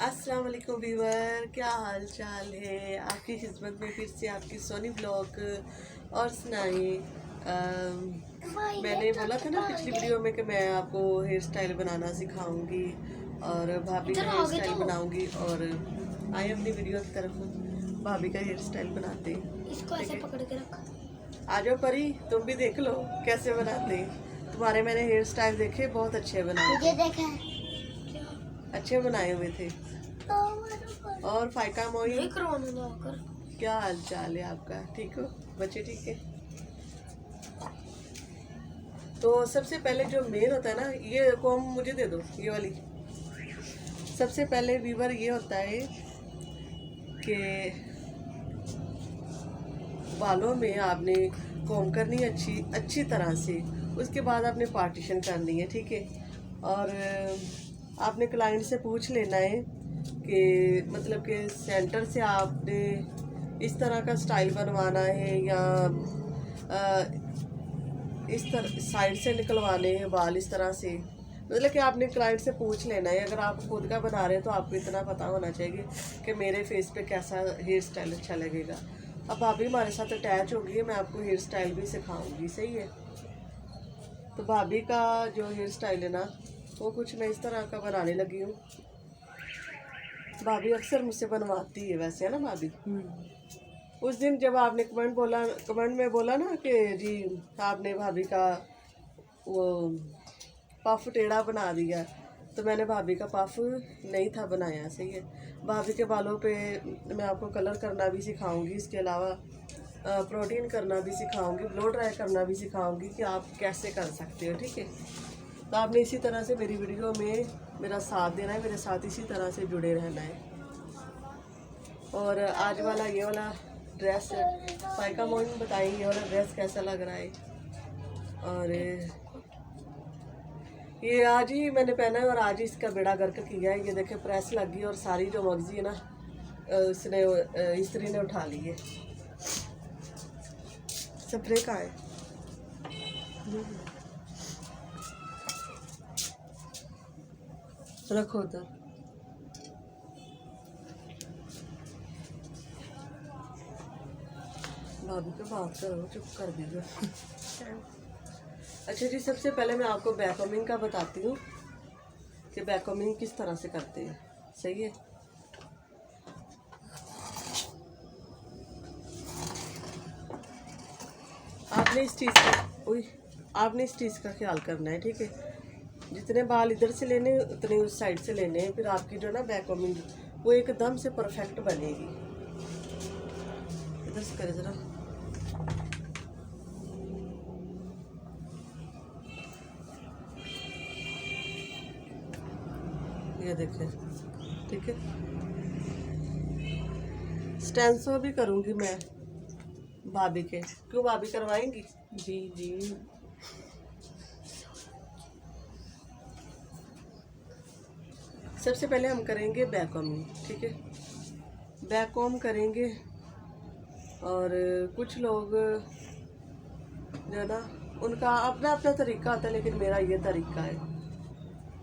अस्सलाम वालेकुम व्यूवर, क्या हाल चाल है। आपकी खिदमत में फिर से आपकी सोनी ब्लॉग। और सुनाइए, मैंने बोला था ना पिछली वीडियो में कि मैं आपको हेयर स्टाइल बनाना सिखाऊंगी और भाभी का हेयर स्टाइल बनाऊंगी। और आए अपनी वीडियो की तरफ, भाभी का हेयर स्टाइल बनाते हैं। इसको ऐसे पकड़ के रख। आ जाओ परी, तुम भी देख लो कैसे बनाते हैं। तुम्हारे मैंने हेयर स्टाइल देखे, बहुत अच्छे बनाए, मुझे देखा है अच्छे बनाए हुए थे। और फाइका मोई, क्या हाल चाल है आपका? ठीक हो बच्चे? ठीक है। तो सबसे पहले जो मेन होता है ना, ये कॉम मुझे दे दो, ये वाली। सबसे पहले वीवर ये होता है कि बालों में आपने कॉम करनी अच्छी तरह से। उसके बाद आपने पार्टीशन करनी है, ठीक है। और आपने क्लाइंट से पूछ लेना है कि मतलब कि सेंटर से आपने इस तरह का स्टाइल बनवाना है या इस तरह साइड से निकलवाने हैं बाल, इस तरह से। मतलब कि आपने क्लाइंट से पूछ लेना है। अगर आप खुद का बना रहे हैं तो आपको इतना पता होना चाहिए कि मेरे फेस पे कैसा हेयर स्टाइल अच्छा लगेगा। अब भाभी हमारे साथ अटैच होगी, मैं आपको हेयर स्टाइल भी सिखाऊंगी, सही है। तो भाभी का जो हेयर स्टाइल है ना, वो कुछ मैं इस तरह का बनाने लगी हूँ। भाभी अक्सर मुझसे बनवाती है वैसे, है ना भाभी? उस दिन जब आपने कमेंट में बोला ना कि जी आपने भाभी का वो पफ टेढ़ा बना दिया, तो मैंने भाभी का पफ नहीं था बनाया, सही है। भाभी के बालों पे मैं आपको कलर करना भी सिखाऊंगी, इसके अलावा प्रोटीन करना भी सिखाऊंगी, ब्लो ड्राई करना भी सिखाऊंगी कि आप कैसे कर सकते हो, ठीक है। तो आपने इसी तरह से मेरी वीडियो में मेरा साथ देना है, मेरे साथ इसी तरह से जुड़े रहना है। और आज वाला ये वाला ड्रेस फाइका मोइन बताएंगे, ये वाला ड्रेस कैसा लग रहा है। और ये आज ही मैंने पहना है और आज ही इसका बेड़ा गर्क किया है। ये देखे प्रेस लग गई और सारी जो मगजी है ना, इसने स्त्री ने उठा ली है। स्प्रे का है, रखो उधर। भाभी को बात करो, चुप कर दीजिए। अच्छा जी, सबसे पहले मैं आपको बैककमिंग का बताती हूँ कि बैककमिंग किस तरह से करते हैं, सही है। आपने इस चीज़ का ख्याल करना है, ठीक है। जितने बाल इधर से लेने उतने उस साइड से लेने हैं, फिर आपकी जो ना बैककमिंग वो एकदम से परफेक्ट बनेगी। इधर से करे ज़रा। ये देखें, ठीक है। स्टेंसो भी करूँगी मैं भाभी के। क्यों भाभी करवाएंगी? जी जी। सबसे पहले हम करेंगे बैककॉम, ठीक है। बैककॉम करेंगे। और कुछ लोग जो है ना, उनका अपना अपना तरीका होता है, लेकिन मेरा ये तरीका है।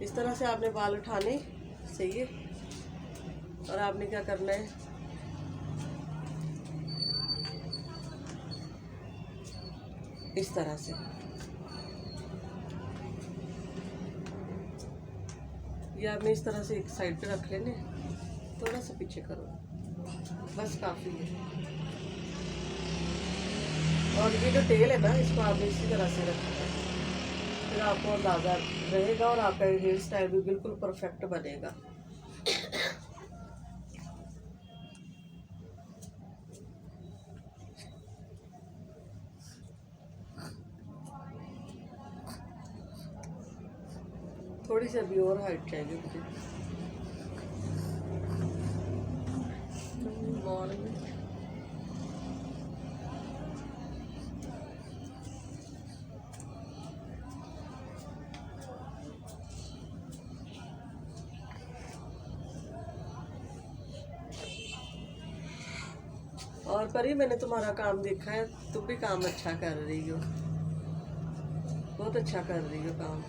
इस तरह से आपने बाल उठाने, सही है। और आपने क्या करना है, इस तरह से ये आपने इस तरह से एक साइड पे रख लेने, थोड़ा सा पीछे करो, बस काफ़ी है। और ये जो तेल है ना, इसको आपने इसी तरह से रखना है, फिर आपको अंदाज़ा रहेगा और आपका हेयर स्टाइल भी बिल्कुल परफेक्ट बनेगा। थोड़ी सी अभी और हाइट चाहिए मुझे बाल में। और परी, मैंने तुम्हारा काम देखा है, तुम भी काम अच्छा कर रही हो, बहुत अच्छा कर रही हो काम।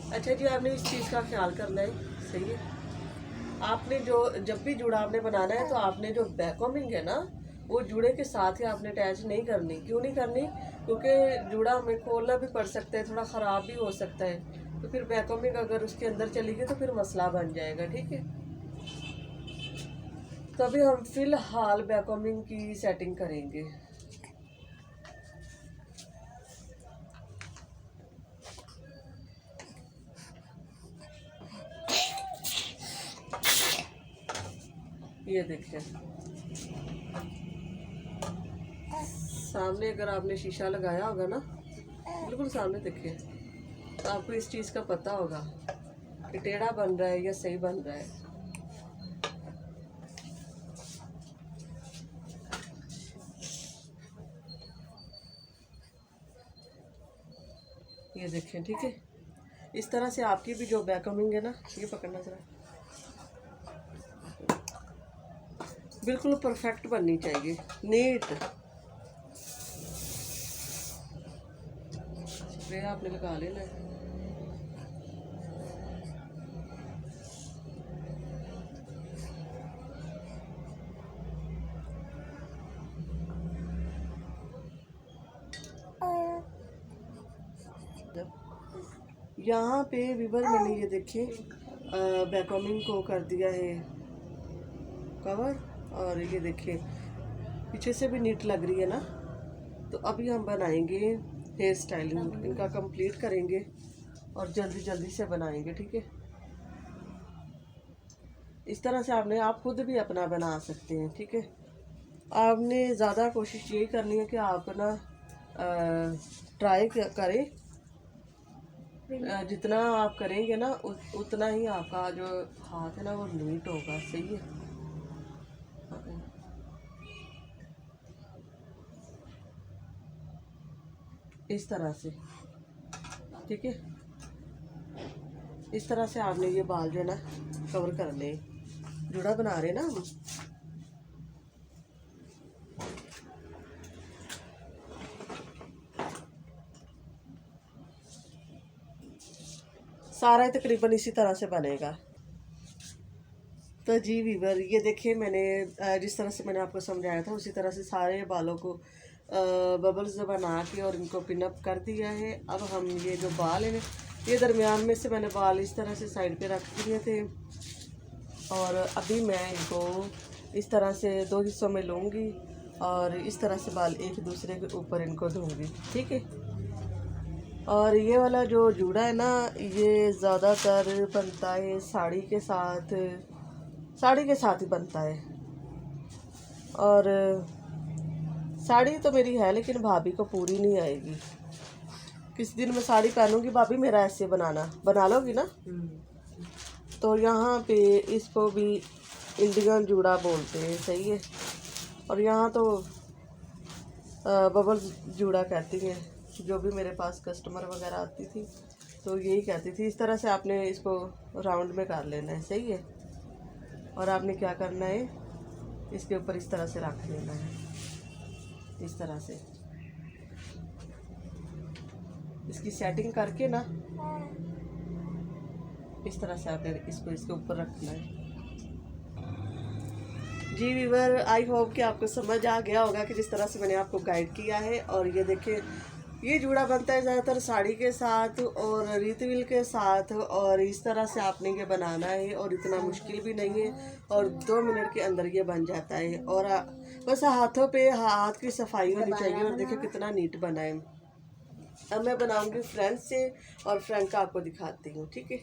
अच्छा जी, आपने इस चीज़ का ख्याल करना है, सही है। आपने जो जब भी जूड़ा आपने बनाना है तो आपने जो बैककॉमिंग है ना वो जूड़े के साथ ही आपने अटैच नहीं करनी। क्यों नहीं करनी? क्योंकि जूड़ा हमें खोलना भी पड़ सकता है, थोड़ा ख़राब भी हो सकता है, तो फिर बैककॉमिंग अगर उसके अंदर चली गई तो फिर मसला बन जाएगा। ठीक है, तभी हम फिलहाल बैककॉमिंग की सेटिंग करेंगे। ये देखिए सामने अगर आपने शीशा लगाया होगा ना, बिल्कुल सामने देखिए, तो आपको इस चीज़ का पता होगा कि टेढ़ा बन रहा है या सही बन रहा है। ये देखें, ठीक है। इस तरह से आपकी भी जो बैककमिंग है ना, ये पकड़ना जरा, बिल्कुल परफेक्ट बननी चाहिए, नीट। स्प्रे आपने लगा लेना है। यहाँ पे विवर मैंने ये देखे बैककमिंग को कर दिया है कवर, और ये देखिए पीछे से भी नीट लग रही है ना। तो अभी हम बनाएंगे हेयर स्टाइलिंग, इनका कंप्लीट करेंगे और जल्दी जल्दी से बनाएंगे। ठीक है, इस तरह से आपने आप खुद भी अपना बना सकते हैं। ठीक है, आपने ज़्यादा कोशिश यही करनी है कि आप ना ट्राई करें। जितना आप करेंगे ना उतना ही आपका जो हाथ है ना वो नीट होगा। सही है, इस तरह से। ठीक है, इस तरह से आपने ये बाल जो है ना कवर करने, जुड़ा बना रहे ना हम। सारा ही तकरीबन इसी तरह से बनेगा। तो जी वीवर, ये देखिए मैंने जिस तरह से मैंने आपको समझाया था उसी तरह से सारे बालों को बबल्स बना के और इनको पिनअप कर दिया है। अब हम ये जो बाल है ये दरमियान में से मैंने बाल इस तरह से साइड पे रख दिए थे, और अभी मैं इनको इस तरह से दो हिस्सों में लूँगी और इस तरह से बाल एक दूसरे के ऊपर इनको धोऊंगी। ठीक है, और ये वाला जो जूड़ा है ना ये ज़्यादातर बनता है साड़ी के साथ, साड़ी के साथ ही बनता है। और साड़ी तो मेरी है लेकिन भाभी को पूरी नहीं आएगी। किस दिन मैं साड़ी पहनूंगी भाभी, मेरा ऐसे बना लोगी ना। तो यहाँ पे इसको भी इंडियन जूड़ा बोलते हैं। सही है, और यहाँ तो बबल जूड़ा कहती हैं। जो भी मेरे पास कस्टमर वगैरह आती थी तो यही कहती थी। इस तरह से आपने इसको राउंड में कर लेना है। सही है, और आपने क्या करना है, इसके ऊपर इस तरह से रख देना है, इस तरह से इसकी सेटिंग करके ना इस तरह से आपने इसको इसके ऊपर रखना है। जी वीवर, आई होप कि आपको समझ आ गया होगा कि जिस तरह से मैंने आपको गाइड किया है। और ये देखिए ये जूड़ा बनता है ज़्यादातर साड़ी के साथ और रीतविल के साथ, और इस तरह से आपने ये बनाना है और इतना मुश्किल भी नहीं है और 2 मिनट के अंदर ये बन जाता है। और बस हाथों पे हाथ की सफाई होनी चाहिए। और देखिए कितना नीट बना है। अब मैं बनाऊंगी फ्रंट से और फ्रंट का आपको दिखाती हूँ। ठीक है,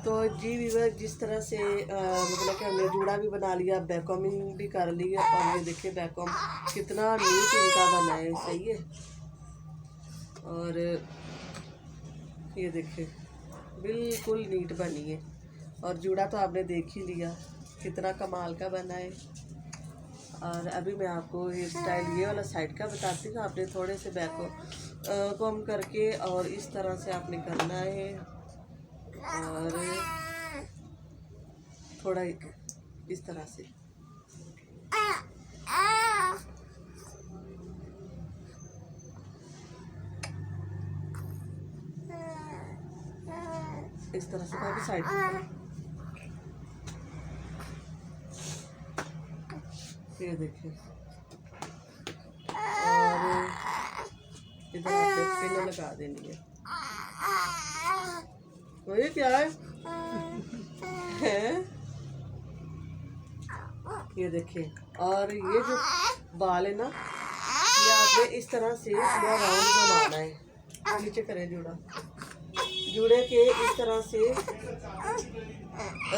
तो जी वीवर, जिस तरह से मतलब कि हमने जूड़ा भी बना लिया, बैककॉमिंग भी कर ली है, और ये देखिए बैककॉम कितना नीट इनका बना है। सही है, और ये देखिए बिल्कुल नीट बनी है। और जूड़ा तो आपने देख ही लिया कितना कमाल का बना है। और अभी मैं आपको हेयर स्टाइल ये वाला साइड का बताती हूँ। आपने थोड़े से बैक को कॉम करके और इस तरह से आपने करना है, और थोड़ा इस तरह से। इस तरह से भाभी साइड ये देखिए। और इधर आपने पिन लगा देनी है। वही क्या है? ये देखिए। और ये जो बाल है ना, ये आपने इस तरह से पूरा राउंड घुमाना है। नीचे करें जुड़ा, जुड़े के इस तरह से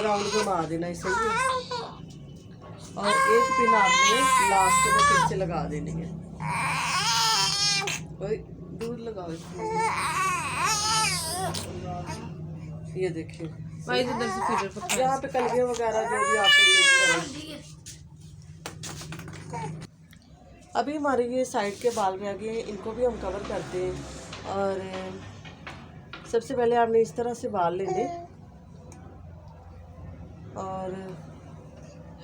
राउंड घुमा देना इसे। और एक पिन आपने लास्ट में फिर से लगा देनी है। कोई दूर लगाओ इसको। ये देखिए इधर से फीडर पकड़। यहाँ पे कलगियाँ वगैरह जो भी आपको यूज करें। अभी हमारे ये साइड के बाल रह गए हैं, इनको भी हम कवर करते हैं। और सबसे पहले आपने इस तरह से बाल लेने और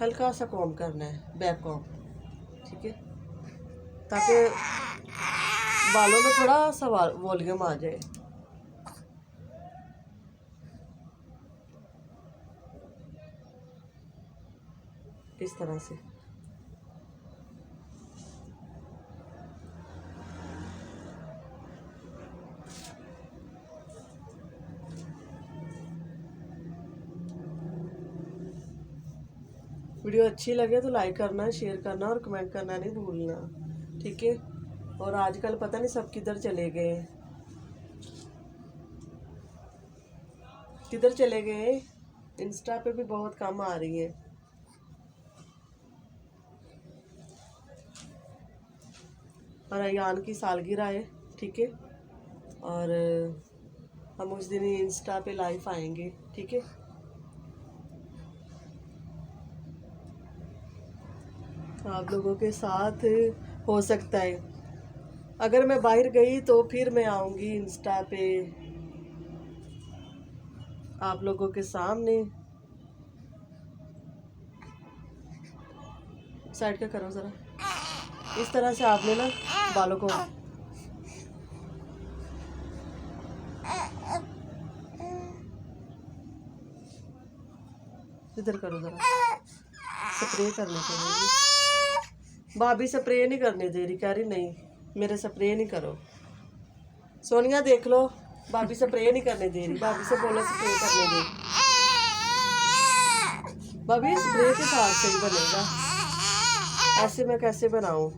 हल्का सा कॉम्ब करना है, बैक कॉम्ब, ठीक है, ताकि बालों में थोड़ा सा वॉल्यूम आ जाए। इस तरह से वीडियो अच्छी लगे तो लाइक करना, शेयर करना और कमेंट करना नहीं भूलना, ठीक है। और आजकल पता नहीं सब किधर चले गए, किधर चले गए। इंस्टा पे भी बहुत कम आ रही है। और अयान की सालगिरह है, ठीक है। और हम उस दिन इंस्टा पे लाइव आएंगे, ठीक है। आप लोगों के साथ हो सकता है, अगर मैं बाहर गई तो फिर मैं आऊँगी इंस्टा पे आप लोगों के सामने। साइड का करो ज़रा। इस तरह से आपने ना बालों को इधर करो ज़रा, स्प्रे करने के लिए। भाभी स्प्रे नहीं करने दे रही, कह रही नहीं मेरे स्प्रे नहीं करो। सोनिया देख लो, भाभी स्प्रे नहीं करने दे रही। भाभी से बोलो स्प्रे करने दे। भाभी स्प्रे के साथ सही बनेगा, ऐसे मैं कैसे बनाऊं?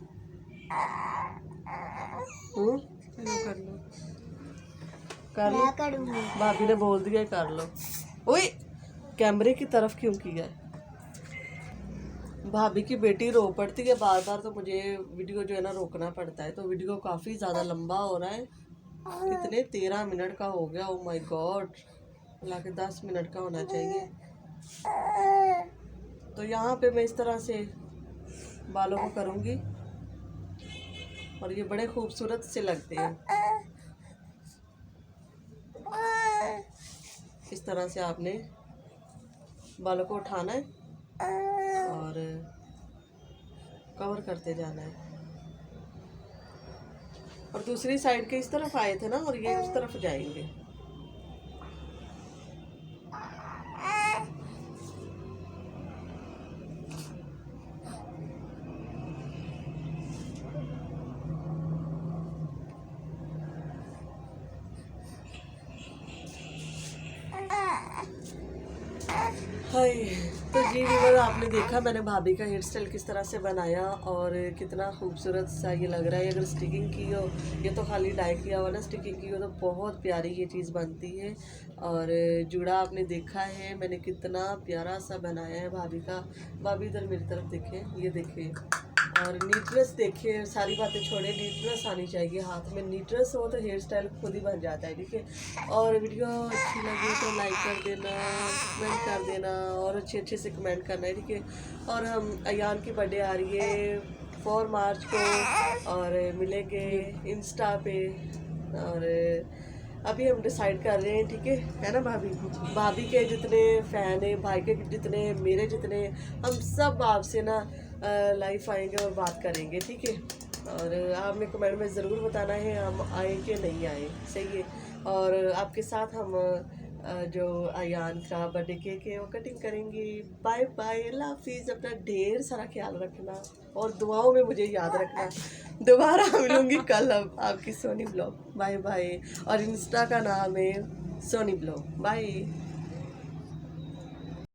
कर लो। भाभी ने बोल दिया कर लो। ओए कैमरे की तरफ क्यों किया? भाभी की बेटी रो पड़ती है बार बार, तो मुझे वीडियो जो है ना रोकना पड़ता है। तो वीडियो काफ़ी ज़्यादा लंबा हो रहा है। कितने 13 मिनट का हो गया। ओ माय गॉड, हालांकि 10 मिनट का होना चाहिए। तो यहाँ पे मैं इस तरह से बालों को करूँगी और ये बड़े खूबसूरत से लगते हैं। इस तरह से आपने बालों को उठाना है और कवर करते जाना है। और दूसरी साइड के इस तरफ आए थे ना, और ये उस तरफ जाएंगे। हाय, तो जी व्यूअर, आपने देखा मैंने भाभी का हेयर स्टाइल किस तरह से बनाया और कितना खूबसूरत सा ये लग रहा है। अगर स्टिकिंग की हो, ये तो खाली डाई किया हुआ ना, स्टिकिंग की हो तो बहुत प्यारी ये चीज़ बनती है। और जुड़ा आपने देखा है मैंने कितना प्यारा सा बनाया है भाभी का। भाभी इधर मेरी तरफ देखें, ये देखिए। और नीटनेस देखिए, सारी बातें छोड़े, नीटनेस आनी चाहिए हाथ में। नीटनेस हो तो हेयर स्टाइल खुद ही बन जाता है, ठीक है। और वीडियो अच्छी लगी तो लाइक कर देना, कमेंट कर देना और अच्छे से कमेंट करना है, ठीक है। और हम अयान की बर्थडे आ रही है 4 मार्च को और मिलेंगे इंस्टा पे। और अभी हम डिसाइड कर रहे हैं, ठीक है ना भाभी? भाभी के जितने फ़ैन हैं, भाई के जितने, मेरे जितने, हम सब आपसे ना लाइव आएंगे और बात करेंगे, ठीक है। और आपने कमेंट में ज़रूर बताना है हम आए कि नहीं आए, सही है। और आपके साथ हम जो अयान का बर्थडे केक है वो कटिंग करेंगी। बाय बाय, अल्लाह हाफिज़। अपना ढेर सारा ख्याल रखना और दुआओं में मुझे याद रखना। दोबारा मिलूंगी कल अब आपकी सोनी ब्लॉग। Bye bye. और इंस्टा का नाम है सोनी ब्लॉग। बाय।